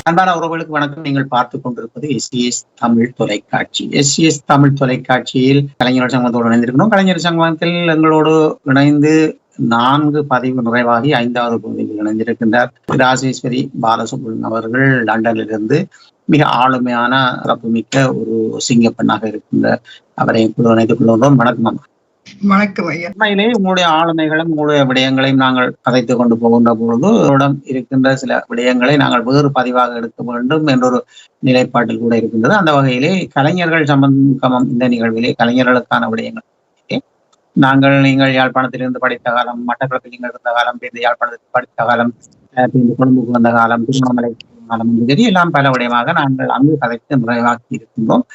அன்பான உறவுகளுக்கு வணக்கம். நீங்கள் பார்த்துக் கொண்டிருப்பது SES தமிழ் தொலைக்காட்சி. SES தமிழ் தொலைக்காட்சியில் கலைஞர் சங்கத்தோடு இணைந்திருக்கணும். கலைஞர் சங்கத்தில் எங்களோடு இணைந்து 4 பதிவு நிறைவாகி 5வது பகுதியில் இணைந்திருக்கின்றார் ராஜேஸ்வரி பாலசுப்ரமணியன் அவர்கள். லண்டனிலிருந்து மிக ஆளுமையான சிறப்புமிக்க ஒரு சிங்கப்பெண்ணாக இருக்கின்ற அவரை இணைத்துக் கொள்கின்றோம். வணக்கம். வணக்கம் ஐயா. உண்மையிலே உங்களுடைய ஆளுமைகளும் உங்களுடைய விடயங்களையும் நாங்கள் கதைத்துக் கொண்டு போகின்ற பொழுது இருக்கின்ற சில விடயங்களை நாங்கள் வேறு பதிவாக எடுக்க வேண்டும் என்றொரு நிலைப்பாட்டில் கூட இருக்கின்றது. அந்த வகையிலே கலைஞர்கள் சம்பந்தம் இந்த நிகழ்விலே கலைஞர்களுக்கான விடயங்கள் நீங்கள் யாழ்ப்பாணத்திலிருந்து படித்த காலம், மட்டக்களப்பில் நீங்கள் இருந்த காலம், யாழ்ப்பாணத்தில் படித்த காலம், கொழும்புக்கு வந்த காலம், திருவண்ணாமலை காலம் எல்லாம் பல விடயமாக நாங்கள் அங்கு கதைத்து நிறைவாக்கி இருக்கின்றோம்.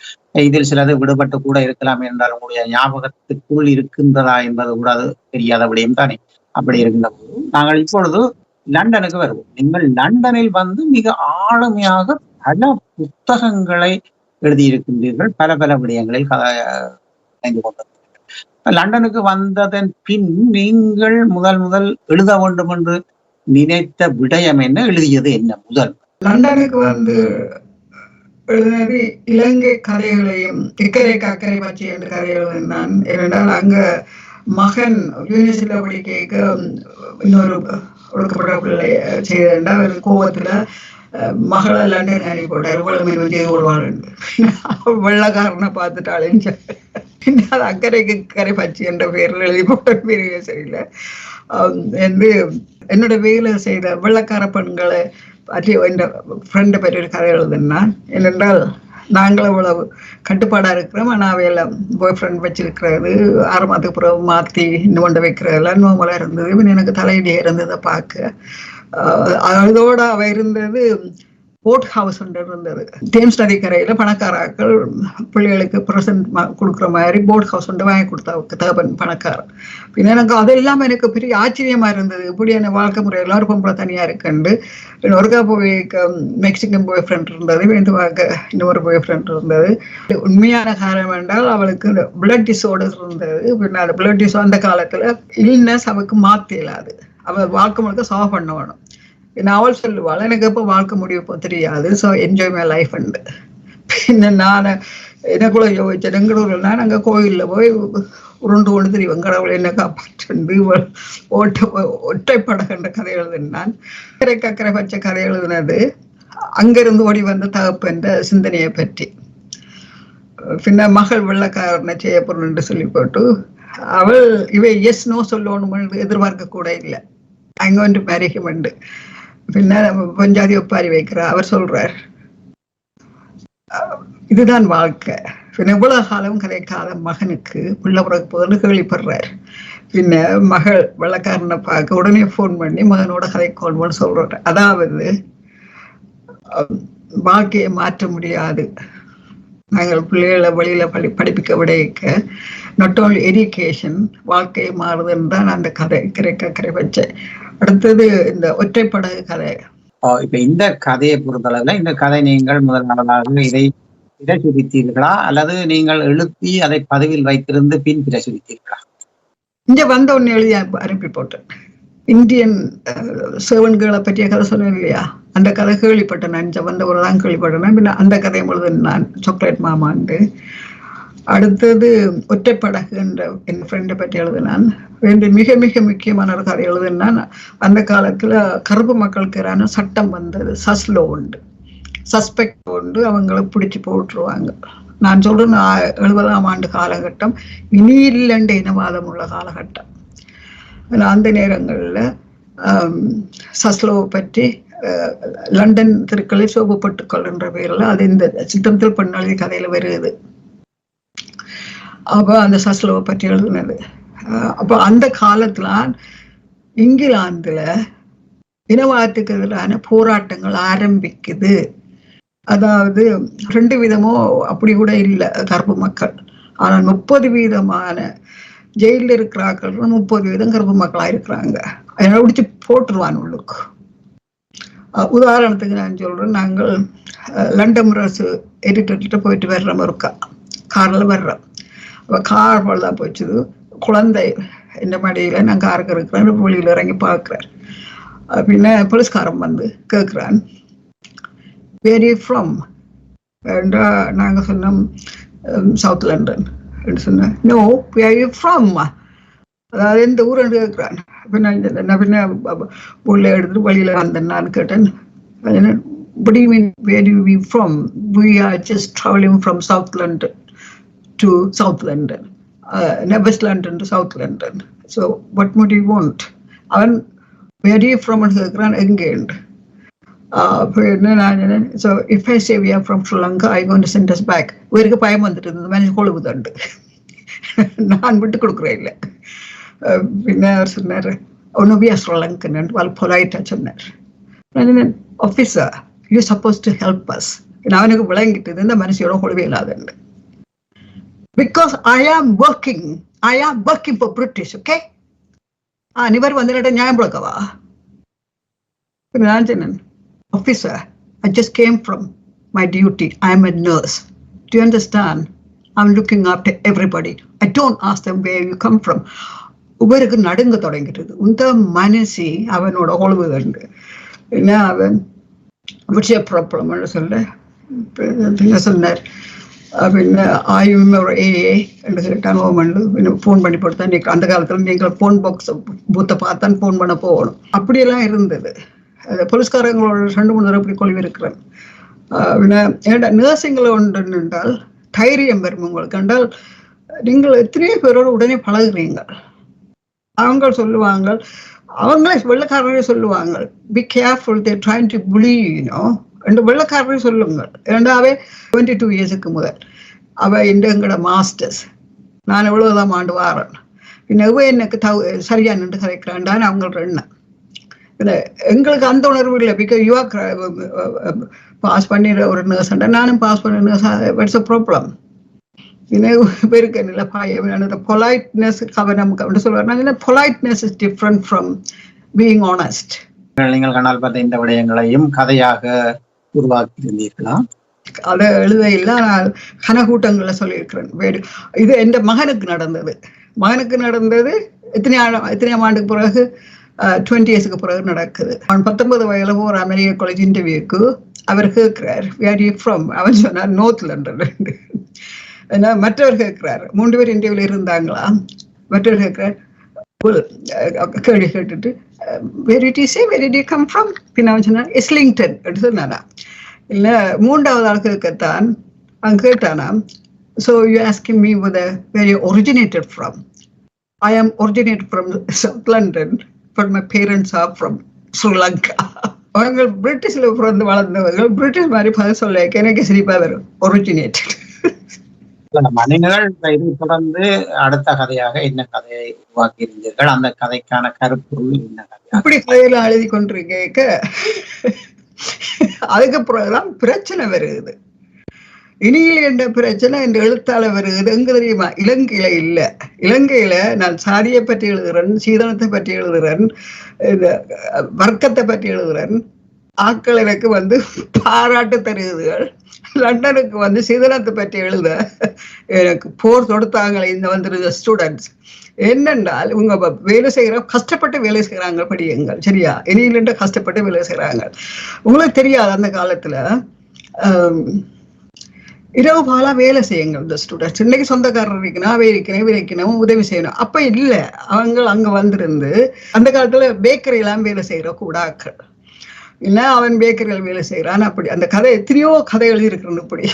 இதில் சிலது விடுபட்டு கூட இருக்கலாம் என்றால் உங்களுடைய ஞாபகத்துக்குள் இருக்கின்றதா என்பது கூட அது தெரியாத விடயம் தானே. அப்படி இருக்கின்ற போது நாங்கள் இப்பொழுது லண்டனுக்கு வருவோம். நீங்கள் லண்டனில் வந்து மிக ஆளுமையாக பல புத்தகங்களை எழுதியிருக்கின்றீர்கள். பல பல விடயங்களில் இணைந்து கொண்டிருக்கிறீர்கள். லண்டனுக்கு வந்ததன் பின் நீங்கள் முதல் எழுத வேண்டும் என்று நினைத்த விடயம் என்ன? எழுதியது என்ன? முதல் லண்டனுக்கு வந்து எழுதினது இலங்கை கதைகளையும் இக்கரை கக்கரை பற்றி என்ற கதைகள் நான். ஏனென்றால் அங்க மகன் யூனிவர்சிட்டியில படிக்க இன்னொரு ஒடுக்கப்பட்ட பிள்ளை செய்தா ஒரு கோவத்துல மகளை லண்டன் அனுப்பி போட்டார். இவ்வளவு மீன் செய்து கொள்வாள் வெள்ளக்காரனை பார்த்துட்டாளேன்னு சொல்லி அது அக்கறைக்கு கரை பச்சி என்ற பெயரில் எழுதி போட்ட பெரிய சரியில்லை என்று என்னோட வேலை செய்த வெள்ளக்கார பெண்களை பற்றி என் ஃப்ரெண்டை பற்றி ஒரு கதை எழுதுனான். ஏனென்றால் நாங்களும் இவ்வளவு கட்டுப்பாடாக இருக்கிறோம். ஆனால் அவையெல்லாம் பாய் ஃப்ரெண்ட் வச்சிருக்கிறது 6 மாதத்துக்கு பிறகு மாற்றி இன்னும் கொண்டு வைக்கிறதெல்லாம் நோமலாக இருந்தது. இவன் எனக்கு தலையடியாக இருந்ததை பார்க்க அதோட அவ இருந்தது போட் ஹவுஸ் ஒன்று இருந்தது. தேம்ஸ் நதிக்கரையில பணக்காராக்கள் பிள்ளைகளுக்கு ப்ரெசன்ட் கொடுக்குற மாதிரி போட் ஹவுஸ் ஒன்று வாங்கி கொடுத்தா தகப்பன் பணக்காரன். பின்ன எனக்கு அதெல்லாம் எனக்கு பெரிய ஆச்சரியமா இருந்தது. இப்படி என்ன வாழ்க்கை முறை எல்லாரும் பொம்பளை தனியா இருக்குண்டு. ஒருக்கா போய் மெக்சிகன் பாய் ஃப்ரெண்ட் இருந்தது, வேண்டுவாக்க இன்னொரு பாய் ஃப்ரெண்ட் இருந்தது. உண்மையான காரணம் என்றால் அவளுக்கு இந்த பிளட் டிஸார்டர் இருந்தது. பின்ன அந்த பிளட் டிஸார்டர் அந்த காலத்துல இல்னஸ் அவளுக்கு மாற்ற இயலாது. அவள் வாழ்க்கை முழுக்க சால்வ் பண்ண வேணும். நான் அவள் சொல்லுவாள் எனக்கு எப்போ வாழ்க்கை முடிவு தெரியாது, ஸோ என்ஜாய் மை லைஃப் உண்டு. பின்ன நான் எனக்குள்ள யோசிச்சேன், பெங்களூர்னா நாங்கள் கோயிலில் போய் உருண்டு கொண்டு தெரியும் கடவுள் என்ன காப்பாற்று ஒற்றைப்படகின்ற கதை எழுதினான். கக்கரை பச்சை கதை எழுதினது அங்கிருந்து ஓடி வந்த தகப்பன்ற சிந்தனையை பற்றி. பின்ன மகள் வெள்ளக்காரனை செய்ய பொருள் என்று சொல்லி போட்டு அவள் இவை எஸ் நோ சொல்லணும் எதிர்பார்க்க கூட இல்லை. அங்க வந்து மேரிகம் உண்டு. பின்ன பஞ்சாதி ஒப்பாரி வைக்கிறா. அவர் சொல்றார் இதுதான் வாழ்க்கை. பின்ன இவ்வளவு காலம் கதைக்காத மகனுக்கு பிள்ளை பிறகு போதுன்னு கேள்விப்படுறார். பின்ன மகள் வெள்ளக்காரனை பார்க்க உடனே போன் பண்ணி மகனோட கதைக்கோள்னு சொல்றார். அதாவது வாழ்க்கையை மாற்ற முடியாது. நாங்கள் பிள்ளைகளை வழியில படிப்பிக்க விடைக்க நாட் ஓன்லி எஜுகேஷன் வாழ்க்கையை மாறுதுன்னு தான் அந்த கதை கரை வச்சேன். அடுத்தது இந்த ஒற்றைப்படகு கதை. இப்ப இந்த கதையை பொறுத்தளவுல இந்த கதை நீங்கள் முதல் நாளாக இதை பிரசுரித்தீர்களா அல்லது நீங்கள் எழுப்பி அதை பதிவில் வைத்திருந்து பின் பிரசுரித்தீர்களா? இங்க வந்த ஒன்னு எழுதி அனுப்பி போட்டேன். இந்தியன் சேவன்களை பற்றிய கதை சொன்னேன் இல்லையா, அந்த கதை கேள்விப்பட்டேன். நான் வந்த ஒரு தான் கேள்விப்பட்டேன். பின்ன அந்த கதை பொழுது நான் சாக்லேட் மாமாண்டு. அடுத்தது ஒற்றைப்படகு என்ற என் ஃப்ரெண்டை பற்றி எழுதினான். மிக மிக முக்கியமான ஒரு கதை எழுதினான். அந்த காலத்துல கருப்பு மக்களுக்கு சட்டம் வந்தது. சஸ்லோ உண்டு, சஸ்பெக்ட் உண்டு, அவங்களை பிடிச்சி போட்டுருவாங்க. நான் சொல்றேன் 70ஆம் ஆண்டு காலகட்டம், இனி இல்லைண்ட இனவாதம் உள்ள காலகட்டம். அந்த நேரங்கள்ல சஸ்லோவை பற்றி லண்டன் தெருக்களில் சோபப்பட்டுக்கள் என்ற பெயர்ல அது இந்த சித்திரத்தில் பெண்ணாளி கதையில வருது. அப்ப அந்த சஸ்லோவை பற்றி எழுதுனது. அப்ப அந்த காலத்துல இங்கிலாந்துல இனவாதத்துக்கு எதிரான போராட்டங்கள் ஆரம்பிக்குது. அதாவது 2 விதமோ அப்படி கூட இல்லை கருப்பு மக்கள். ஆனால் 30% ஜெயில இருக்கிறார்கள், 30% கருப்பு மக்களா இருக்கிறாங்க. அதனால பிடிச்சி போட்டுருவான் உள்ளுக்கு. உதாரணத்துக்கு நான் சொல்றேன், நாங்கள் லண்டன் முரசு எடிட்டர்கிட்ட போயிட்டு வர்றோம், இருக்கா கார்ல வர்றோம். கார் போலதான் போச்சுது. குழந்தை இந்த மடியில நான் காருக்கு இருக்கிறேன், வெளியில இறங்கி பார்க்கிறார். பின்ன போலீஸ்காரன் வந்து கேட்கிறான், Where are you from? நாங்க சொன்னோம் சவுத் லண்டன் சொன்னேன். No, where are you from? அதாவது எந்த ஊர் கேட்கிறான். பின்ன உள்ள எடுத்துட்டு வழியில வந்தேன். நான் கேட்டேன், what do you mean, where do we from? We are just traveling from South London to South London, West London to South London. So what would you want? அவன் where are you from கேட்கிறான். எங்கேண்டு. So if I say we are from Sri Lanka, I going to send us back. வேருக்கு பயம் வந்துட்டு இருந்தது. Manage கொழுவுதண்டு. நான் விட்டு கொடுக்குறேன் இல்லை. பின்ன அவர் சொன்னார், ஒன்னு we are Sri Lankan and well polite சொன்னார். Officer, you suppose to help us. அவனுக்கு விளங்கிட்டு இந்த மனுஷியோட கொழுவே இல்லாதண்டு. Because I am working for British. Okay, நிவர் வந்து நியாயம் கொடுக்கவா? நான் சொன்னேன், officer, I just came from my duty. I am a nurse. Do you understand? I'm looking after everybody. I don't ask them where you come from. இவருக்கு நடுங்க தொடங்கிட்டது. இந்த மனசி அவனோட கொழுவுதண்டு. என்ன அவன் விட்சிய ப்ராப்ளம்னு சொல்ல பின்ன சொன்னார். பின்ன ஆயும் ஒரு ஏஏ என்று கேட்டாங்க. ஓமண்டு ஃபோன் பண்ணி போட்டு தான் அந்த காலத்தில் நீங்கள் ஃபோன் பாக்ஸ் பூத்தை பார்த்தான் ஃபோன் பண்ண போகணும். அப்படியெல்லாம் இருந்தது. போலீஸ்காரங்களோட 2-3 தடவை இப்படி கொள்வி இருக்கிறேன். ஏன்னா நர்சிங்கில் ஒன்று என்றால் தைரியம் வரும் உங்களுக்கு. என்றால் நீங்கள் எத்தனையோ பேரோடு உடனே பழகுறீங்க. அவங்க சொல்லுவாங்க, அவங்களே வெள்ளக்காரரே சொல்லுவாங்க, be careful, they trying to புலி யூ என்று வெள்ளக்காரரே சொல்லுங்க. ஏண்டாவே 22 இயர்ஸுக்கு முதல் அவ எங்களோட மாஸ்டர்ஸ். நான் எவ்வளவுதான் ஆண்டு வாரன். பின்ன எனக்கு சரியா நின்று கதைக்கிறான்டான்னு அவங்களோட எண்ணம். எங்களுக்கு அந்த உணர்வு இல்லை. பிகாஸ் யூ ஆர் பாஸ் பண்ணிடுற ஒரு நர்ஸ், நானும் பாஸ் பண்ண நர்ஸ். It's a problem. பேருக்கு இல்லை பொலைட்னஸ் கவனம் சொல்லுவாங்க. Politeness is different from being honest. நீங்கள் கண்ணால் பார்த்த இந்த விடயங்களையும் கதையாக உருவாக்கி இருந்தீர்களா? அதை எழுத இல்லை, நான் கனகூட்டங்கள்ல சொல்லியிருக்கிறேன். இது என் மகனுக்கு நடந்தது. எத்தனையாம் ஆண்டுக்கு பிறகு 20 இயர்ஸுக்கு பிறகு நடக்குது. அவன் 19 வயதுல ஒரு அமெரிக்க காலேஜ் இன்டர்வியூக்கு அவர் கேட்கிறார், வேர் யூ ஃப்ரம்? அவன் சொன்னார் நார்த் லண்டன். ஏன்னா மற்றவர் கேட்கிறார், 3 பேர் இன்டர்வியூல இருந்தாங்களா? மற்றவர் கேட்கிறார், கேள்வி கேட்டுட்டு where did you say, where did you come from? பின்ன அவன் சொன்னார் இஸ்லிங்டன் என்று சொன்னானா. இல்லை 3வது ஆள் கேட்கத்தான் அவன் கேட்டானா, so you asking me where you originated from? I am originated from South London, but my parents are from Sri Lanka. அவங்கள் பிரிட்டிஷ்ல பிறந்து வளர்ந்தவர்கள். பிரிட்டிஷ் மாதிரி பதில் சொல்ல எனக்கு சிரிப்பா வரும். ஒரிஜினேட்டட். மனிதர்கள் இதை தொடர்ந்து அடுத்த கதையாக என்ன கதையை உருவாக்கி இருந்தீர்கள்? அந்த கதைக்கான கருப்பொருள் என்ன கதை? இப்படி கதையெல்லாம் எழுதி கொண்டிருக்க அதுக்கு பிறகுதான் பிரச்சனை வருது. இனியில் என்ற பிரச்சனை இந்த எழுத்தாள வருகிறது. எங்க தெரியுமா? இலங்கையில இல்ல. இலங்கையில நான் சாதியை பற்றி எழுதுறேன், சீதனத்தை பற்றி எழுதுறேன், வர்க்கத்தை பற்றி எழுதுறேன். ஆட்கள் எனக்கு பாராட்டு தருகுதுகள். லண்டனுக்கு சீதனத்தை பற்றி எழுத எனக்கு போர் தொடுத்தாங்களே இந்த வந்திருந்த ஸ்டூடெண்ட்ஸ். என்னென்றால் இவங்க வேலை செய்யற கஷ்டப்பட்டு வேலை செய்யறாங்க படியுங்கள். சரியா? இனியில கஷ்டப்பட்டு வேலை செய்யறாங்க. உங்களுக்கு தெரியாது அந்த காலத்துல இரவு பாலா வேலை செய்யுங்க இந்த ஸ்டூடெண்ட்ஸ். இன்னைக்கு சொந்தக்காரர் இருக்கணும், விரைக்கணும், உதவி செய்யணும். அப்ப இல்ல, அவங்க அங்க வந்திருந்து அந்த காலத்துல பேக்கரி எல்லாம் வேலை செய்யற கூடாக்கள் இல்ல, அவன் பேக்கரியில் வேலை செய்யறான். அப்படி அந்த கதை எத்தனையோ கதை எழுதியிருக்கிறேன் இப்படி.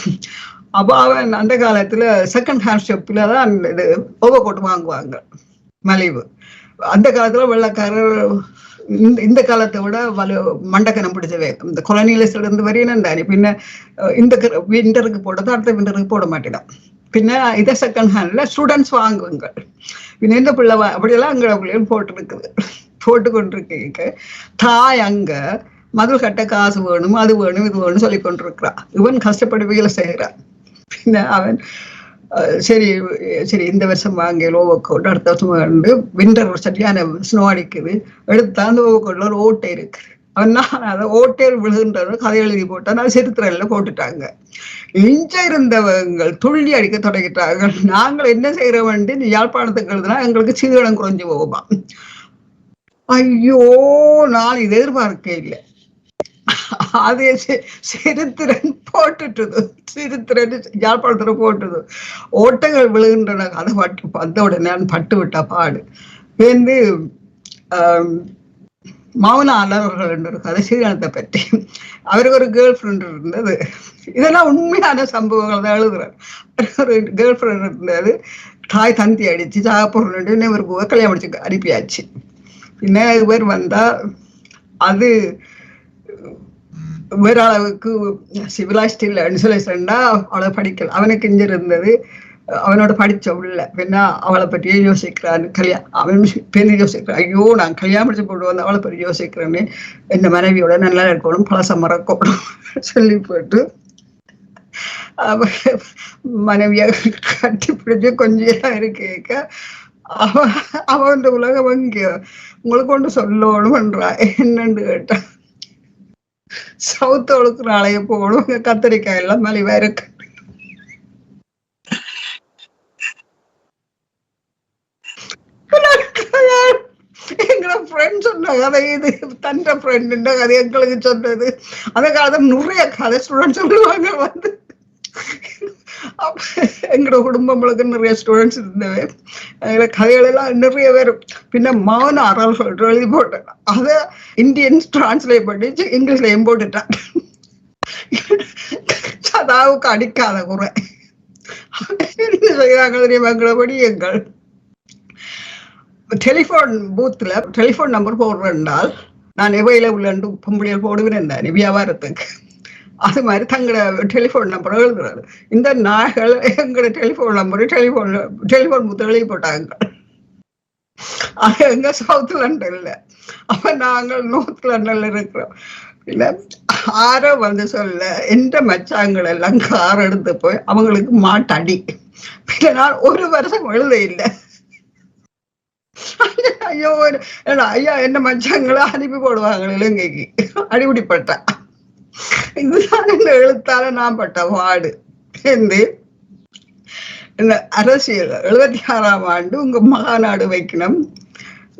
அப்ப அவன் அந்த காலத்துல செகண்ட் ஹேண்ட் ஷாப்ல தான் இது ஓவர் கோட் வாங்குவாங்க மலிவு. அந்த காலத்துல வெள்ளக்காரர் இந்த காலத்தை விட மண்டக்கனம் பிடிச்சவே. இந்த கொலனியில இருந்து வரையினும் தானே. பின்ன இந்த விண்டருக்கு போட்டது அடுத்த விண்டருக்கு போட மாட்டேன். பின்ன இதை செகண்ட் ஹேண்ட்ல ஸ்டூடெண்ட்ஸ் வாங்குவாங்க. பின்ன இந்த பிள்ளை அப்படியெல்லாம் அங்க பிள்ளைகள் போட்டு கொண்டிருக்க தாய் அங்க மதுள் கட்ட காசு வேணும், அது வேணும், இது வேணும் சொல்லி கொண்டிருக்கிறான். இவன் கஷ்டப்பட்டு வேலை செய்யறான். பின்ன அவன் சரி இந்த வருஷம் வாங்க ஓவர்கோட், அடுத்த வருஷம் வந்து விண்டர் சரியான ஸ்னோ அடிக்குது, எடுத்தா அந்த ஓவர்கோட்ல ஒரு ஓட்டை இருக்கு. அவன் அதை ஓட்டையில் விழுகின்ற கதை எழுதி போட்டான். அது சரித்திரம்ல போட்டுட்டாங்க. இஞ்ச இருந்தவங்க துள்ளி அடிக்க தொடங்கிட்டாங்க. நாங்கள் என்ன செய்யற வேண்டி யாழ்ப்பாணத்துக்கு எழுதுனா எங்களுக்கு சீதனம் குறைஞ்சு போகுமா. ஐயோ, நான் இதை எதிர்பார்க்க இல்லை. அதே சிறுத்திரன் போட்டுட்டுது, சிறுத்திரன் யாழ்ப்பாணத்துல போட்டுது, ஓட்டங்கள் விழுகின்றன. அதை பட்டு வந்த உடனே நான் பட்டு விட்ட பாடு வந்து மௌன அலவர்கள் என்ற ஒரு கதை சீரணத்தை பற்றி. அவருக்கு ஒரு கேர்ள் ஃப்ரெண்ட் இருந்தது. இதெல்லாம் உண்மையான சம்பவங்கள் தான் எழுதுறாரு. ஒரு கேர்ள் ஃப்ரெண்ட் இருந்தது, தாய் தந்தி அடிச்சு சாப்பிட்றேன் இவருக்கு கல்யாணம் முடிச்சு அனுப்பியாச்சு. பின்ன இவர் வந்தா அது வேற அளவுக்கு சிவிலைஸ்ட் இல்லைன்னு சொல்லி சொன்னா அவளை படிக்கல. அவனுக்கு இங்க இருந்தது, அவனோட படிச்ச உள்ள பின்னா அவளை பற்றியே யோசிக்கிறான். அவன் பெரிய யோசிக்கிறான், ஐயோ நான் கல்யாணம் முடிச்சு போட்டு வந்து அவளை பற்றி யோசிக்கிறேன்னு, என்ன மனைவியோட நல்லா இருக்கணும், பழச மறக்கணும் சொல்லி போட்டு மனைவிய கட்டி பிடிச்சு கொஞ்சம் இருக்கேக்க அவன் உலகம் இங்க உங்களுக்கு கொண்டு சொல்லணும்ன்றா. என்னன்னு கேட்டான், சவுத்த ஒழுக்குற அலைய போகணும், கத்திரிக்காய் எல்லாம் மலிவா இருக்கு. எங்களை ஃப்ரெண்ட் சொன்ன கதை இது, தண்ட ஃப்ரெண்ட் கதை எங்களுக்கு சொன்னது. அந்த காலத்துல நிறைய கதை ஸ்டூடெண்ட் சொல்லுவாங்க வந்து. எங்களோட குடும்பங்களுக்கு நிறைய ஸ்டூடெண்ட்ஸ் இருந்தவை. அதுல கதைகள் எல்லாம் நிறைய பேர். பின்ன மௌன அறல் சொல்லிட்டு எழுதி போட்டேன். அதை இந்தியன்ஸ் டிரான்ஸ்லேட் பண்ணி இங்கிலீஷ்லயும் போட்டுட்டான். சதாவுக்கு அடிக்காத குறை என்ன செய்யறாங்க தெரியுமா? எங்களபடி எங்கள் டெலிபோன் பூத்துல டெலிபோன் நம்பர் போடுறேன்னால் நான் எவையில உள்ள பொம்பளையில் போடுவேன் தானே வியாபாரத்துக்கு. அது மாதிரி தங்களோட டெலிபோன் நம்பரை எழுதுறாரு. இந்த நாய்கள் எங்களோட டெலிபோன் நம்பரு டெலிபோன் பூத்துல எழுதி போட்டாங்க. அது எங்க சவுத் லண்டன்ல, அப்ப நாங்கள் நார்த் லண்டன்ல இருக்கிறோம். இல்ல ஆரோ வந்து சொல்ல எந்த மச்சாங்கள் எல்லாம் கார் எடுத்து போய் அவங்களுக்கு மாட்டடி. பின்ன நான் ஒரு வருஷம் எழுத இல்லை. ஐயோ ஐயா என்ன மச்சாங்களை அனுப்பி போடுவாங்க இலங்கைக்கு, அடிபிடிப்பட்டேன். இதுதான் இந்த எழுத்தால நான் பட்ட பாடு. இந்த அரசியல் 76ஆம் ஆண்டு உங்க மகாநாடு வைக்கணும்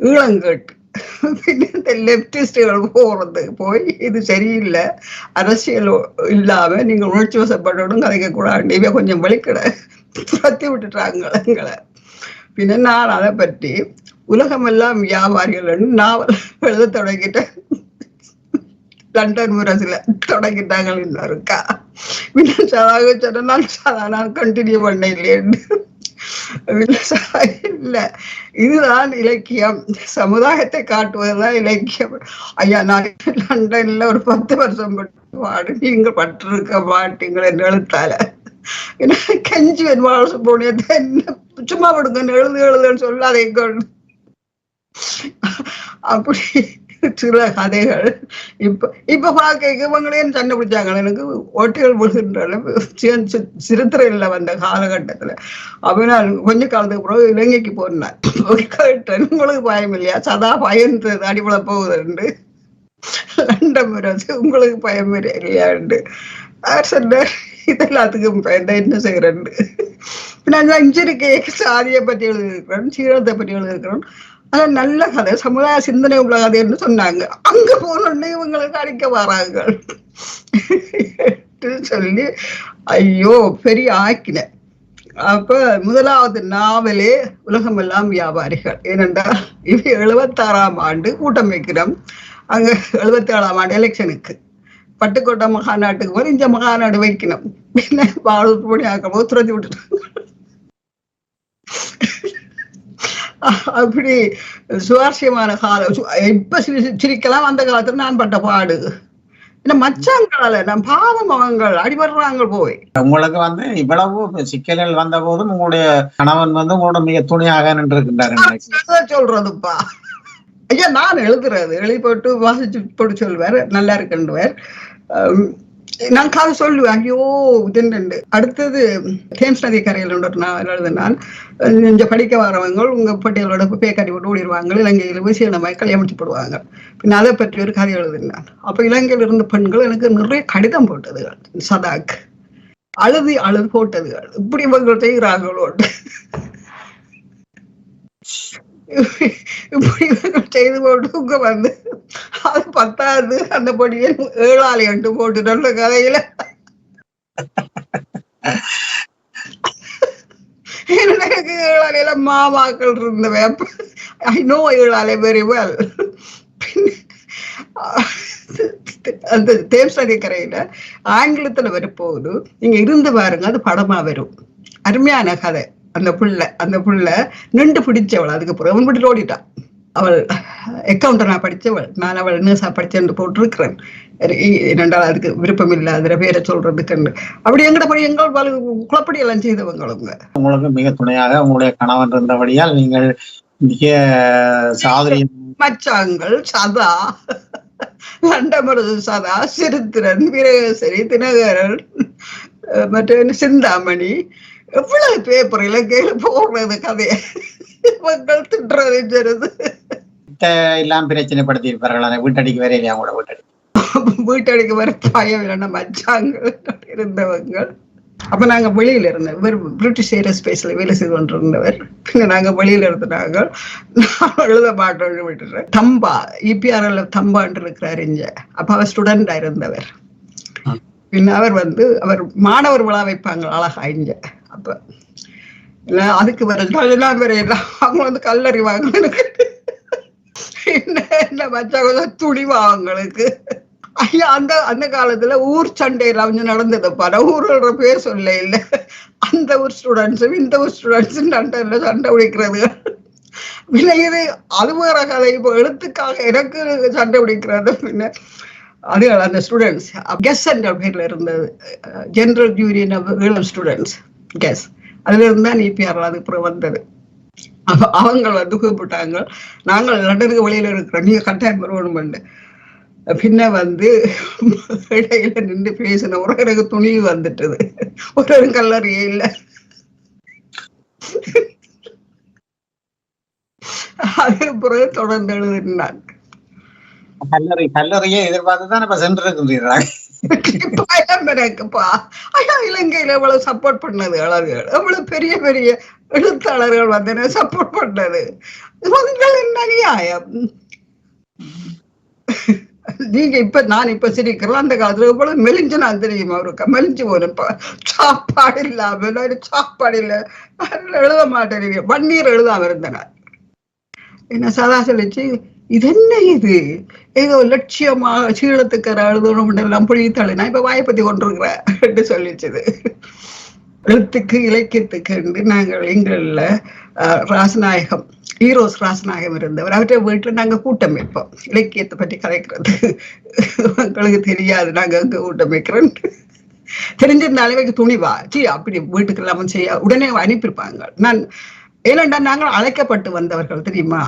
ஈழங்கேட்டு. பின்ன லெப்டிஸ்டுகள் போறது போய் இது சரியில்லை, அரசியல் இல்லாம நீங்க உணர்ச்சி வசப்படணும் கதைக்க கூடாது, இவ கொஞ்சம் வலிக்கட துரத்தி விட்டுட்டாங்க எங்களை. பின்ன நான் அதை பற்றி உலகமெல்லாம் வியாபாரிகள் நாவல் எழுத தொடங்கிட்டேன். லண்டன் முரசுல தொடங்கிட்டாங்க. இருக்கா சதாக சொன்ன நான் கண்டினியூ பண்ண இல்லையேன்னு. இல்ல இதுதான் இலக்கியம், சமுதாயத்தை காட்டுவதுதான் இலக்கியம். ஐயா நான் லண்டன்ல ஒரு 10 வருஷம் பாடு, நீங்க பட்டிருக்க மாட்டீங்களே எழுத்தால. ஏன்னா கஞ்சி போனியத்தை என்ன சும்மா விடுங்க எழுதுன்னு சொல்ல அதை கொண்டு அப்படி சில கதைகள் இப்ப பார்க்க இவங்களையும் சண்டை பிடிச்சாங்க. எனக்கு ஓட்டுகள் விழுகின்ற சிறுத்திரையில வந்த காலகட்டத்துல அவனால் கொஞ்ச காலத்துக்கு பிறகு இலங்கைக்கு போனான். கேட்டேன், உங்களுக்கு பயம் இல்லையா? சதா பயந்தது அடிபட போகுதுண்டு லண்டன் முரசு, உங்களுக்கு பயம் இல்லையாண்டு சொன்ன. இதெல்லாத்துக்கும் பயந்த என்ன செய்யறேன். நான் இஞ்சிருக்கே சாதியை பற்றி எழுதியிருக்கிறேன், சீரத்தை பற்றி எழுதியிருக்கிறேன். அது நல்ல கதை, சமுதாய சிந்தனை உள்ள கதைன்னு சொன்னாங்க. அங்க போனோடனே இவங்களுக்கு அடிக்க வராங்க சொல்லி ஐயோ பெரிய ஆக்கின. அப்ப முதலாவது நாவலே உலகமெல்லாம் வியாபாரிகள். ஏனென்றால் இவ 76ஆம் ஆண்டு கூட்டம் வைக்கிறோம். அங்க 77ஆம் ஆண்டு எலெக்ஷனுக்கு பட்டுக்கோட்டை மகாநாட்டுக்கு போது இந்த மகாநாடு வைக்கணும். பின்ன வாழ்வு போடி ஆக்கும் போது துரத்தி விட்டுட்டாங்க. அப்படி சுவாரஸ்யமான காலம். இப்ப சிரிக்கலாம், அந்த காலத்துல நான் பட்ட பாடு. என்ன மச்சாங்களால நான் பாவம் அவங்கள் அடிபடுறாங்க போய். உங்களுக்கு வந்து இவ்வளவு சிக்கல்கள் வந்த போதும் உங்களுடைய கணவன் வந்து உங்களோட மிக துணையாக நின்று இருக்கின்றார் சொல்றதுப்பா. ஐயா நான் எழுதுறது எழுதி போட்டு வாசிச்சு போட்டு சொல்வார், நல்லா இருக்குன்னுவார். நான் கதை சொல்லுவேன், ஐயோ இதுண்டு. அடுத்தது தேம்ஸ் நதி கரையில் நான் எழுதினான். இங்க படிக்க வரவங்க உங்க பட்டியலோட பேய் கட்டி போட்டு ஓடிடுவாங்க, இலங்கையில விசேடமாய் கல்யாணிச்சு போடுவாங்க. பின்ன அதை பற்றி ஒரு கதை எழுதினான். அப்ப இலங்கையில் இருந்த பெண்கள் எனக்கு நிறைய கடிதம் போட்டதுகள், சதாக் அழுது போட்டதுகள், இப்படி இவங்க செய்கிறாங்களோடு. இப்படி செய்து போட்டு இங்க வந்து அது 10வது அந்த பொடியை 7ஆளை அண்டு போட்டு நல்ல கதையில எனக்கு 7ஆலையில மாமாக்கள் இருந்தவை. ஐ நோ 7ஆலை வெரி வெல். அந்த தேம்ஸ் நதிக்கரையில ஆங்கிலத்துல வரப்போகுது, நீங்க இருந்து பாருங்க, அது படமா வரும். அருமையான கதை. அந்த புள்ள நின்று பிடிச்சவள். அதுக்கு பிறகு அவன் விட்டு ஓடிட்டான். அவள் அக்கௌண்டனா படிச்சவள், நான் அவள் நர்ஸா படிச்சேன்னு போட்டிருக்கிறேன். இரண்டாள் அதுக்கு விருப்பம் இல்லை அதுல பேரை சொல்றதுக்கு. அப்படி எங்கட படி எங்கள் குழப்படி எல்லாம் செய்தவங்களுங்க. உங்களுக்கு மிக துணையாக உங்களுடைய கணவன் இருந்தபடியால் நீங்கள் மிக சாதனை. மச்சாங்கள் சதா, லண்டமருது சதா, சிறுத்திரன், வீரகேசரி, தினகரன், மற்ற சிந்தாமணி, எவ்வளவு பேப்பர் இலங்கையில போடுறது கதையை மக்கள் திட்டுறது செருது எல்லாம் பிரச்சனைப்படுத்தி இருப்பார்கள். வீட்டடிக்கு வேற இல்லையா கூட வீட்டடிக்கு வர பயம் இல்லைன்னா மச்சாங்கள் இருந்தவங்க. அப்ப நாங்க வெளியில இருந்தோம். இவர் பிரிட்டிஷ் ஏரோஸ்பேஸ்ல வேலை செய்து கொண்டிருந்தவர். பின்ன நாங்க வெளியில இருந்தனாங்க. நான் எழுத மாட்டோம்னு விட்டுறேன். தம்பா இபிஆர்எல் தம்பான்னு இருக்கிறார் இங்க. அப்ப அவர் ஸ்டூடெண்டா இருந்தவர். பின்ன அவர் மாணவர் விழா வைப்பாங்க அழகா இங்க. அப்ப அதுக்கு வரலாம் வரையலாம் அவங்க வந்து கல்லறிவாங்க. எனக்கு என்ன மச்சா கொஞ்சம் துணிவா அவங்களுக்கு. ஐயா அந்த காலத்துல ஊர் சண்டையில கொஞ்சம் நடந்தது பாரு. ஊரோட பேர் சொல்ல இல்ல, அந்த ஊர் ஸ்டூடெண்ட்ஸும் இந்த ஊர் ஸ்டூடெண்ட்ஸும் சண்டை பிடிக்கிறது. இது அது வேற கதை. இப்போ எழுத்துக்காக எனக்கு சண்டை பிடிக்கிறது. பின்ன அது அந்த ஸ்டூடெண்ட்ஸ் கெஸ் என்ற பேர்ல இருந்தது, general union of girl students கெஸ். அதுல இருந்தா இபிஆர் அதுக்கு அப்புறம் வந்தது. அவங்க வந்து கூப்பிட்டாங்க, நாங்கள் லண்டனுக்கு வெளியில இருக்கிறோம், நீங்க கட்டாயம் வருவணும். பின்ன வந்து இடையில நின்று பேசின ஒரு எனக்கு துணிவு வந்துட்டது. ஒரு கல்லறையே இல்லை. அதுக்கு பிறகு தொடர்ந்து எழுதினான். கல்லறையே எதிர்பார்த்துதான் இப்ப சென்று இருக்கின்றாங்க. பயம் எனக்குப்பா. ஐயா இலங்கையில எவ்வளவு சப்போர்ட் பண்ணது அழகுகள், எவ்வளவு பெரிய பெரிய எழுத்தாளர்கள் வந்து சப்போர்ட் பண்ணது. என்ன நியாயம்? நீங்க நான் இப்ப சிரிக்கிறோம், அந்த காலத்துல எவ்வளவு மெலிஞ்சு நான் தெரியுமா? அவருக்கு மெலிஞ்சு போனப்ப சாப்பாடு இல்லாம சாப்பாடு இல்ல எழுத மாட்டேன், பன்னீர் எழுதாம இருந்தேன். என்ன சதா சொல்லிச்சு, இது என்ன இது ஏதோ லட்சியமா சீழத்துக்கிற எழுதணும் எல்லாம் புழித்தலை, நான் இப்ப வாய்ப்பத்தி கொண்டிருக்கிறேன் சொல்லிச்சது. எழுத்துக்கு இலக்கியத்துக்கு நாங்கள் எங்கள்ல ராசநாயகம் ஈரோஸ் ராசநாயகம் இருந்தவர், அவற்றை வீட்டுல நாங்க கூட்டம் வைப்போம் இலக்கியத்தை பற்றி கதைக்கிறது. எங்களுக்கு தெரியாது நாங்க அங்க கூட்டம் வைக்கிறோம். தெரிஞ்சிருந்தாலே துணிவா அப்படி வீட்டுக்கு எல்லாம் செய்ய உடனே அனுப்பியிருப்பாங்க. நான் ஏனண்டா நாங்கள் அழைக்கப்பட்டு வந்தவர்கள் தெரியுமா,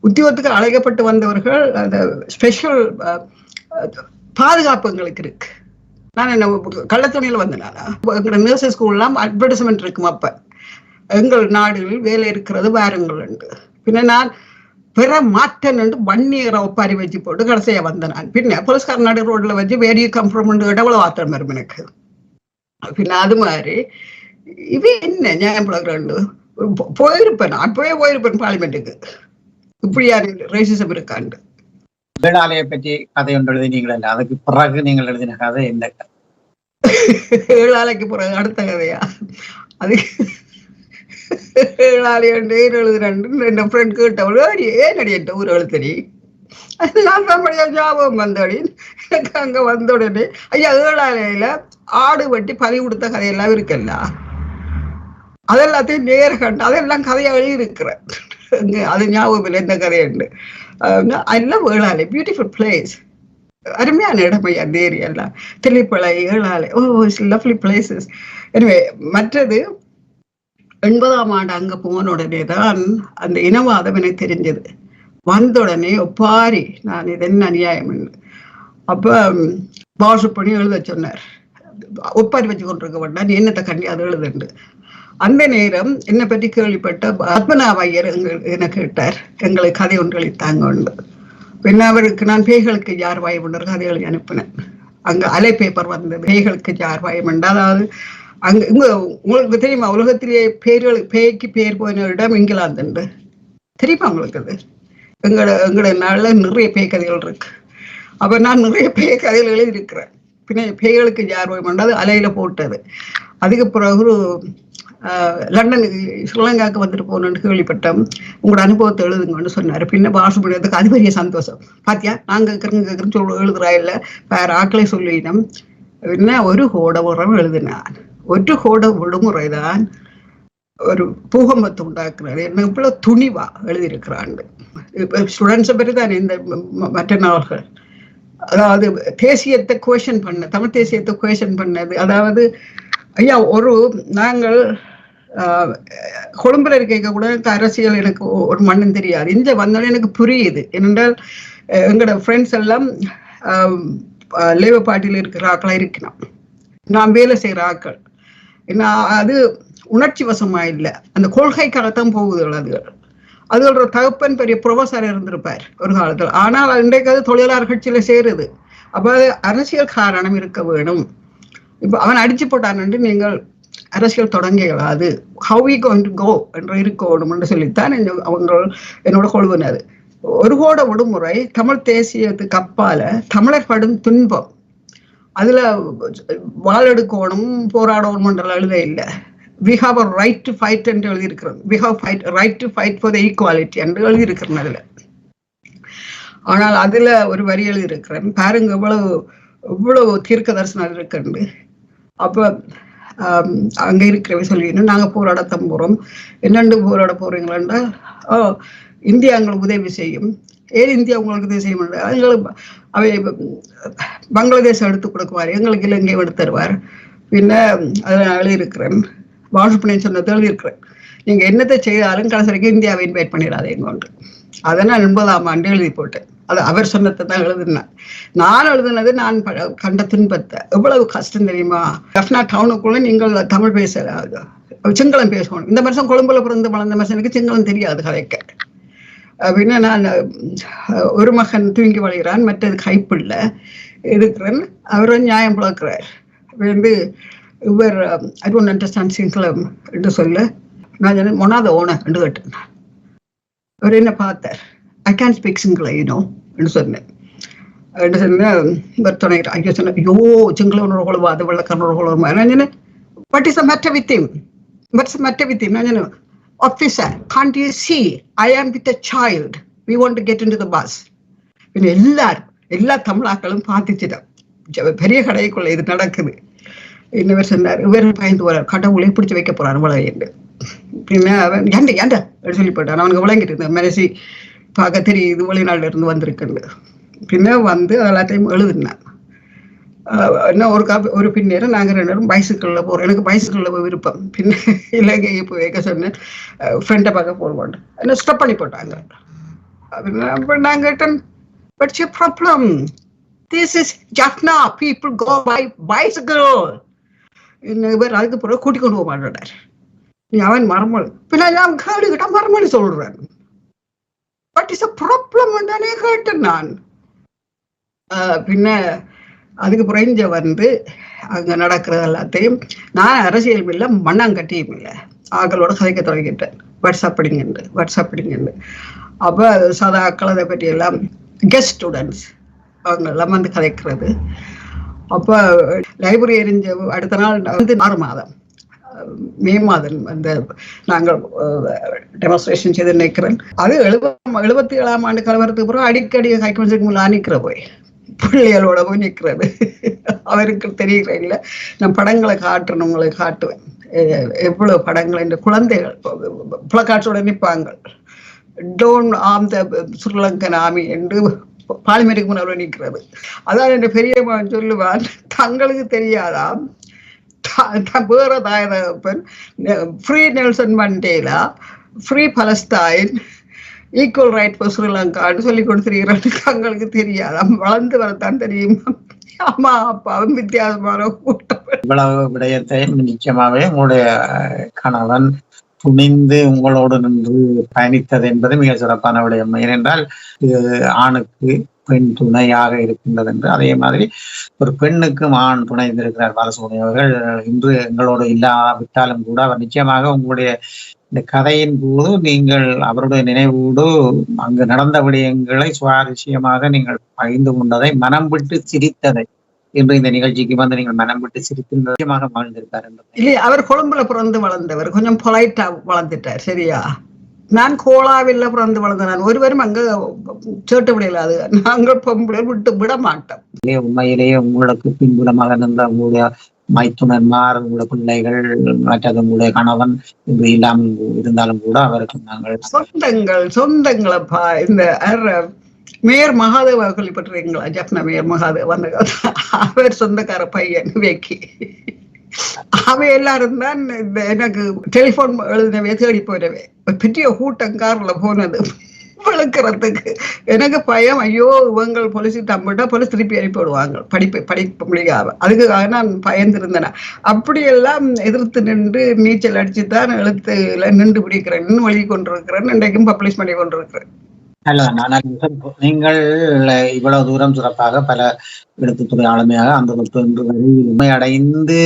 உத்தியோகத்துக்கு அழைக்கப்பட்டு வந்தவர்கள். அந்த ஸ்பெஷல் பாதுகாப்பு எங்களுக்கு இருக்கு. நான் என்ன கள்ளத்துணியில வந்தேன். நர்சஸ் ஸ்கூல்லாம் அட்வர்டைஸ்மெண்ட் இருக்கும். அப்ப எங்கள் நாடுகளில் வேலை இருக்கிறது வாருங்கள் உண்டு. பின்ன நான் பிற மாற்றன் வன்னியரை ஒப்பாரி வச்சு போட்டு கடைசியா வந்தேன். நான் பின்ன போலீஸ்கார நாடு ரோட்ல வச்சு வேரிய கம்ஃபர்மெண்ட் எவ்வளவு ஆத்திரம் வரும் எனக்கு. பின்ன அது மாதிரி இவ என்ன ஞாபகம் போயிருப்பேன், அப்பவே போயிருப்பேன் பார்லிமெண்ட்டுக்கு. இப்படியான ரேசிசம் இருக்காண்டு. வேளாலையை பற்றி கதை ஒன்று எழுதினீங்களா? அதுக்கு பிறகு நீங்கள் எழுதின கதை என்ன? ஏழாலைக்கு பிறகு அடுத்த கதையா? அது ஏழாலை எழுதுறேன். என் ஃப்ரெண்ட் கேட்டவளோ ஏன் அடிட்ட ஊர் எழுத்தடி நான் ஞாபகம் வந்தோடி. எனக்கு அங்க வந்த உடனே ஐயா ஏழாலையில ஆடு வெட்டி பறி கொடுத்த கதையெல்லாம் இருக்குல்ல, அதெல்லாத்தையும் நேர கண்டு அதெல்லாம் கதையா எழுதியிருக்கிறேன். அது ஞாபகம் இல்லை எந்த கதையுண்டு. எல்லாம் ஏழாலை பியூட்டிஃபுல் பிளேஸ், அருமையான இடம் ஐயா. அந்த ஏரியாலாம் தெளிப்பளை ஏழாலை, ஓ லவ்லி பிளேசஸ். எனவே மற்றது 80ஆம் ஆண்டு அங்க போன உடனே தான் அந்த இனவாதம் எனக்கு தெரிஞ்சது. வந்த உடனே ஒப்பாரி நான் இது என்ன அநியாயம். அப்ப பாஷு பண்ணி எழுத சொன்னார், ஒப்பாரி வச்சு கொண்டிருக்க வேண்டாம், நீ என்னத்தை கண்டி அது எழுதுண்டு. அந்த நேரம் என்னை பற்றி கேள்விப்பட்ட பத்மநாப ஐயர் என்ன கேட்டார், எங்களுக்கு கதை ஒன்று அளித்தாங்க உண்டு. பின்ன அவருக்கு நான் பேய்களுக்கு யார் வாய்மண்டர் கதைகளை அனுப்பினேன். அங்க அலை பேப்பர் வந்தது, பேய்களுக்கு யார் வாய்மண்டு. அதாவது அங்க உங்களுக்கு தெரியுமா, உலகத்திலேயே பேய்க்கு பேர் போன இடம் இங்கிலாந்து. தெரியுமா உங்களுக்கு? அது எங்களோட நாளில் நிறைய பேய் கதைகள் இருக்கு. அப்ப நான் நிறைய பேய் கதைகள் எழுதியிருக்கிறேன். பின்ன பேய்களுக்கு யார் அது அலையில போட்டது. அதுக்கு பிறகு லண்டனுக்கு ஸ்ரீலங்காவுக்கு வந்துட்டு போகணுன்னு கேள்விப்பட்டோம். உங்களோட அனுபவத்தை எழுதுங்கன்னு சொன்னார். பின்ன பாசுபடியதுக்கு அது பெரிய சந்தோஷம். பாத்தியா நாங்க கேட்குறேன்னு சொல்லி எழுதுறா இல்லை வேற ஆக்களை சொல்லினோம். என்ன ஒரு கோட உரம் எழுதினான். ஒரு கோட விடுமுறை தான் ஒரு பூகம்பத்தை உண்டாக்குறாரு. என்ன இவ்வளவு துணிவா எழுதியிருக்கிறான். இப்ப ஸ்டூடெண்ட்ஸை பற்றி தான் இந்த மற்ற நாவல்கள். அதாவது தேசியத்தை குவேஷன் பண்ண, தமிழ் தேசியத்தை குவேஷன் பண்ணது. அதாவது ஐயா நாங்கள் கொழும்புல இருக்க கூட அரசியல் எனக்கு ஒரு மண்ணும் தெரியாது. இந்த வந்தாலும் எனக்கு புரியுது. ஏனென்றால் எங்களோட ஃப்ரெண்ட்ஸ் எல்லாம் லேபர் பார்ட்டியில் இருக்கிற ஆக்களா இருக்கணும். நான் வேலை செய்யற ஆக்கள். ஏன்னா அது உணர்ச்சி வசமா இல்லை, அந்த கொள்கைக்காகத்தான் போகுது. அதோட தகப்பன் பெரிய ப்ரொஃபஸர் இருந்திருப்பார் ஒரு காலத்தில். ஆனால் இன்றைக்கு அது தொழிலாளர் கட்சியில சேருது. அப்ப அது அரசியல் காரணம் இருக்க வேணும். இப்ப அவன் அடிச்சு போட்டான்னு நீங்கள் அரசியல் தொடங்கியது how we going to go என்று இருக்கணும் என்று சொல்லித்தான் அவங்க என்னோட கொள்வனர். ஒரு கோட விடுமுறை தமிழ் தேசியத்துக்கு அப்பால தமிழர் படும் துன்பம், அதுல வாழெடுக்கணும் போராடணும் என்றெல்லாம் எழுத இல்லை. we have a right to fight என்று எழுதியிருக்கிறோம். we have right to fight for the equality என்று எழுதியிருக்கிறோம் அதுல. ஆனால் அதுல ஒரு வரி எழுதியிருக்கிறேன் பாருங்க இவ்வளவு தீர்க்க தரிசனம் இருக்குன்னு. அப்ப அங்க இருக்கிறவ சொல்லிடணும் நாங்க போராடத்தான் போறோம். என்னண்டு போராட போறீங்களா? இந்தியா எங்களுக்கு உதவி செய்யும். ஏன் இந்தியா உங்களுக்கு உதவி செய்ய முடியாது? எங்களுக்கு அவை பங்களாதேஷ் எடுத்து கொடுக்குவார், எங்களுக்கு இலங்கை எடுத்து தருவார். பின்ன அதை நான் எழுதியிருக்கிறேன். வாஷ் சொன்னதை எழுதியிருக்கிறேன். நீங்க என்னத்தை செய்தாலும் கடைசி வரைக்கும் இந்தியாவை இன்வைட் பண்ணிடாதீங்க ஒன்று. அதை நான் 80ஆம் ஆண்டு எழுதி போட்டேன். அது அவர் சொன்னதை தான் எழுதினேன். நான் எழுதுனது நான் கண்ட துன்பத்தை. எவ்வளவு கஷ்டம் தெரியுமா? டஃப்னா டவுனுக்குள்ள நீங்கள் தமிழ் சிங்களம் பேசணும். இந்த வருஷம் கொழும்புல பிறந்து வளர்ந்த மனுஷனுக்கு சிங்களம் தெரியாது கதைக்க. அப்படின்னா நான் ஒரு மகன் தூங்கி வளைகிறான், மற்றது கைப்பிள்ள இருக்கிறேன். அவரும் நியாயம் பிளக்கிறார். வந்து இவர் ஐ டோன்ட் அண்டர்ஸ்டாண்ட் சிங்களம் என்று சொல்ல நான் சொன்னேன் மொனாத ஓன என்று கேட்டேன். அவர் என்ன பார்த்தார். ஐ கேன் ஸ்பீக் சிங்களம் என்று சொன்னேன். இவர் துணை ஐயோ சொன்ன ஐயோ சிங்களவனோட கொழுவா அது வெள்ளக்காரனோட கொழுவா. நான் சொன்னேன் what is the matter with him? What's the matter with him? நான் சொன்னேன் officer, can't you see I am with a child, we want to get into the bus. எல்லா தமிழாக்களும் பார்த்துச்சுதான் பெரிய கடைக்குள்ள இது நடக்குது. இன்னவர் சொன்னார் இவர் பயந்து போறார், கடவுளை பிடிச்சி வைக்க போறாரு வளையண்டு. பின்ன அவன் ஏண்ட ஏண்ட சொல்லி போட்டான். அவனுக்கு விளங்கிட்டு இருந்தேன் மனசி பார்க்க தெரியுது வெளிநாடுல இருந்து வந்திருக்குன்னு. பின்ன வந்து எல்லாத்தையும் எழுதுனான். இன்னும் ஒரு பின்னேரம் நாங்கள் 2 பேரும் பைசிக்கிளில் போகிறோம். எனக்கு பைசிக்கிளில் போய் விருப்பம். பின்ன இலங்கை இப்போ வைக்க சொன்னேன் ஃப்ரெண்டை பார்க்க போடுவான். என்ன ஸ்டாப் பண்ணி போட்டாங்க. நான் கேட்டேன் what's your problem? This is Jaffna, people go by bicycle. இவர் அதுக்கு பிறகு கூட்டி கொண்டு போக மாட்டார். நீ அவன் மரமொழி பின்ன நான் கேடுகிட்ட மரமொழி சொல்றேன். வாட் இஸ் அ ப்ராப்ளம் தானே கேட்டேன் நான். பின்ன அதுக்கு புரிஞ்ச வந்து அங்க நடக்கிறது எல்லாத்தையும் நான் அரசியல் இல்லை மண்ணாங்கட்டியும் இல்லை ஆக்களோட கதைக்க தொடங்கிட்டேன். வாட்ஸ்அப்பிடிங்க. அப்ப சதாக்கள் அதை பற்றி எல்லாம் கெஸ்ட் ஸ்டூடெண்ட்ஸ் அவங்க எல்லாம் வந்து கதைக்கிறது. அப்போ லைப்ரரி எரிஞ்ச அடுத்த நாள் வந்து 6 மாதம் மே மாதம் அந்த நாங்கள் டெமான்ஸ்ட்ரேஷன் செய்து நினைக்கிறேன். அது 77ஆம் ஆண்டு கலவரத்துக்கு பிறகு அடிக்கடி கைக்குள்ள நிற்கிற போய் பிள்ளைகளோட போய் நிற்கிறது. அவருக்கு தெரிகிற இல்லை. நான் படங்களை காட்டுறேன், உங்களை காட்டுவேன் எவ்வளவு படங்கள். இந்த குழந்தைகள் புலக்காட்சியோட நிற்பாங்க. Don't arm the Sri Lankan army என்று பார்லிமெண்ட்டுக்கு முன்னாடி நிற்கிறது. அதான் என் பெரிய மகன் சொல்லுவான், தங்களுக்கு தெரியாதாம் வேற தாயதகப்பன் free Nelson Mandela, free Palestine, equal right for ஸ்ரீலங்கான்னு சொல்லி கொடுத்துருக்கிறான்னு தங்களுக்கு தெரியாதாம். வளர்ந்து வரத்தான் தெரியுமா? அம்மா அப்பாவும் வித்தியாசமான கூட்டம். இவ்வளவு விடயத்தை நிச்சயமாவே உங்களுடைய கணவன் துணிந்து உங்களோடு நின்று பயணித்தது என்பது மிக சிறப்பான விடயம். ஏனென்றால் ஆணுக்கு பெண் துணையாக இருக்கின்றது என்று, அதே மாதிரி ஒரு பெண்ணுக்கும் ஆண் துணை இருந்திருக்கிறார் பாலசுப்ரமணியம் அவர்கள். இன்று எங்களோடு இல்லாவிட்டாலும் கூட அவர் நிச்சயமாக உங்களுடைய இந்த கதையின் போது நீங்கள் அவருடைய நினைவோடு அங்கு நடந்த விடயங்களை சுவாரஸ்யமாக நீங்கள் பகிர்ந்து கொண்டதை, மனம் விட்டு சிரித்ததை, இன்று இந்த நிகழ்ச்சிக்கு வந்து நீங்கள் மனம் விட்டு சிரித்து நிச்சயமாக வாழ்ந்திருக்கார் என்று. இல்லை, அவர் கொழும்புல பிறந்து வளர்ந்தவர், கொஞ்சம் பொலைட்டா வளர்ந்துட்டார். சரியா? நான் கோலாவில்ல பிறந்து வளர்ந்த நான் ஒருவரும் அங்க சேட்டு விடையிலாது. நாங்கள் பொம்பளை விட்டு விட மாட்டோம். உண்மையிலேயே உங்களுக்கு பின்புலமாக இருந்த உங்களுடைய மைத்துனர்மார், உங்களுடைய பிள்ளைகள், மற்றது உங்களுடைய கணவன் இன்று இல்லாமல் இருந்தாலும் கூட அவருக்கு நாங்கள் சொந்தங்களப்பா. இந்த மேயர் மகாதேவ கேள்விப்பட்டிருக்கீங்களா? ஜப்னா மேயர் மகாதேவ் அவர் சொந்தக்கார பையன் வேக்கி. அவை எல்லாரும் தான் இந்த எனக்கு டெலிபோன் எழுதினவே, தேடி போயிடவே, பெரிய கூட்டம் கார்ல போனது விளக்குறதுக்கு. எனக்கு பயம், ஐயோ இவங்க போலீஸ் தம்பிட்டா போலீஸ் திருப்பி அனுப்பிவிடுவாங்க, படிப்பு முடியாம. அதுக்காக நான் பயந்திருந்தேன். அப்படியெல்லாம் எதிர்த்து நின்று நீச்சல் அடிச்சுதான் எழுத்துல நின்று பிடிக்கிறேன், இன்னும் எழுதி கொண்டிருக்கிறேன், இன்றைக்கும் பப்ளிஷ் பண்ணி கொண்டிருக்கிறேன். நீங்கள் இவ்வளவு தூரம் சிறப்பாக பல எழுத்துத்துறை ஆளுமையாக அந்த உண்மை அடைந்து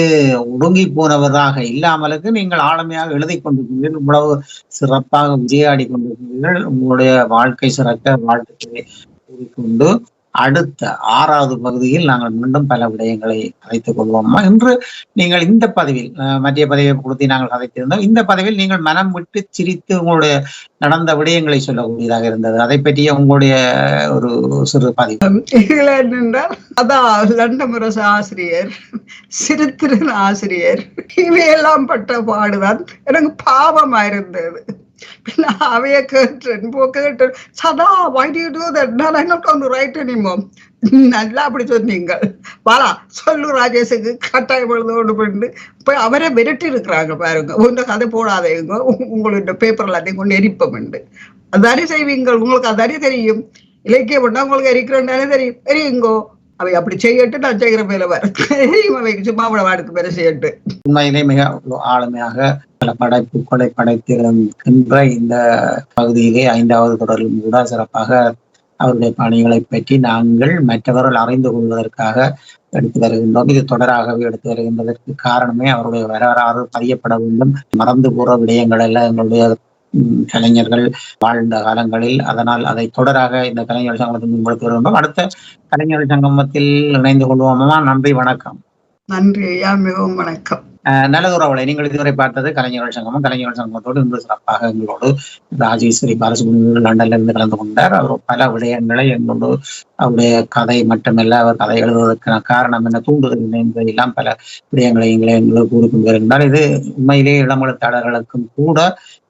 ஒடுங்கி போனவராக இல்லாமலுக்கு நீங்கள் ஆளுமையாக எழுதி கொண்டிருக்கிறீர்கள். இவ்வளவு சிறப்பாக விளையாடி கொண்டிருக்கிறீர்கள். உங்களுடைய வாழ்க்கை சிறக்க வாழ்த்துக்களை கூறிக்கொண்டு அடுத்த 6வது பகுதியில் நாங்கள் மீண்டும் பல விடயங்களை கதைத்துக் கொள்வோமா. இன்று நீங்கள் இந்த பதிவில், மத்திய பதிவை கொடுத்து நாங்கள் கதைத்திருந்தோம். இந்த பதிவில் நீங்கள் மனம் விட்டு சிரித்து உங்களுடைய நடந்த விடயங்களை சொல்லக்கூடியதாக இருந்தது. அதை பற்றிய உங்களுடைய ஒரு சிறு பதிவு. இதுல என்னென்றால், அதான் லண்டன் முரசு ஆசிரியர், சிறுத்திரன் ஆசிரியர், இவையெல்லாம் பட்ட பாடுதான் எனக்கு பாவமா இருந்தது. அவைய கேட்டேன், சதா why do you do that? I'm not going to write anymore. நல்லா அப்படி சொன்னீங்க. வாரா சொல்லு ராஜேஷுக்கு கட்டாயம் எழுதோடு பண்ணு போய் அவரை விரட்டி இருக்கிறாங்க பாருங்க. உங்க கதை போடாதேங்க, உங்களோட பேப்பர் எல்லாத்தையும் கொண்டு எரிப்பம் உண்டு. அதானே செய்வீங்க, உங்களுக்கு அதானே தெரியும். இலக்கியம் பண்ணா உங்களுக்கு எரிக்கிறோம் தெரியும், எரியுங்கோ. அவை அப்படி செய்யட்டு, நான் செய்கிற மேல வர சும்மா வாடுக்கு மேல செய்யட்டு. உண்மையிலே மிக ஆளுமையாக பல படைப்புகளை படைத்திருக்கின்ற இந்த பகுதியிலே 5வது தொடரிலும் கூட சிறப்பாக அவருடைய பணிகளை பற்றி நாங்கள் மற்றவர்கள் அறிந்து கொள்வதற்காக எடுத்து வருகின்றோம். இது தொடராகவே எடுத்து வருகின்றதற்கு காரணமே அவருடைய வரலாறு பதியப்பட வேண்டும். மறந்து போற விடயங்கள் எல்லாம் எங்களுடைய கலைஞர்கள் வாழ்ந்த காலங்களில். அதனால் அதை தொடராக இந்த கலைஞர் சங்கமத்தில் முன்படுத்தி வருகின்றோம். அடுத்த கலைஞர் சங்கமத்தில் இணைந்து கொள்வோமா? நன்றி, வணக்கம். நன்றி ஐயா, மிகவும் வணக்கம். நல்லதுறவுகளை நீங்கள் இதுவரை பார்த்தது கலைஞர்கள் சங்கமம். கலைஞர்கள் சங்கமத்தோடு இன்று சிறப்பாக எங்களோடு ராஜேஸ்வரி பாலசுப்ரமணியம் லண்டன்ல இருந்து கலந்து கொண்டார். அவர் பல விடயங்களை எங்களோடு அவருடைய கதை மட்டுமல்ல, அவர் கதை எழுதுவதற்கான காரணம் என்ன, தூண்டுதல் என்பதெல்லாம் பல விடயங்களை எங்களுக்கு கூறிக்கொண்டு வருகின்றார். இது உண்மையிலே இளமெழுத்தாளர்களுக்கும் கூட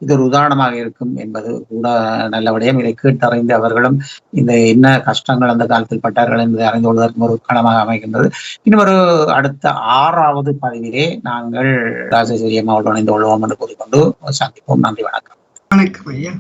இது ஒரு உதாரணமாக இருக்கும் என்பது கூட நல்ல விடயம். இதை கேட்டறிந்து அவர்களும் இந்த என்ன கஷ்டங்கள் அந்த காலத்தில் பட்டார்கள் என்பதை அறிந்து கொள்வதற்கு ஒரு களமாக அமைகின்றது. இன்னும் ஒரு அடுத்த 6வது பதிவிலே நாங்கள் ராஜேஸ்வரி அம்மாவோடு இணைந்து கொள்வோம் என்று கூறிக்கொண்டு சந்திப்போம். நன்றி, வணக்கம். வணக்கம் ஐயா.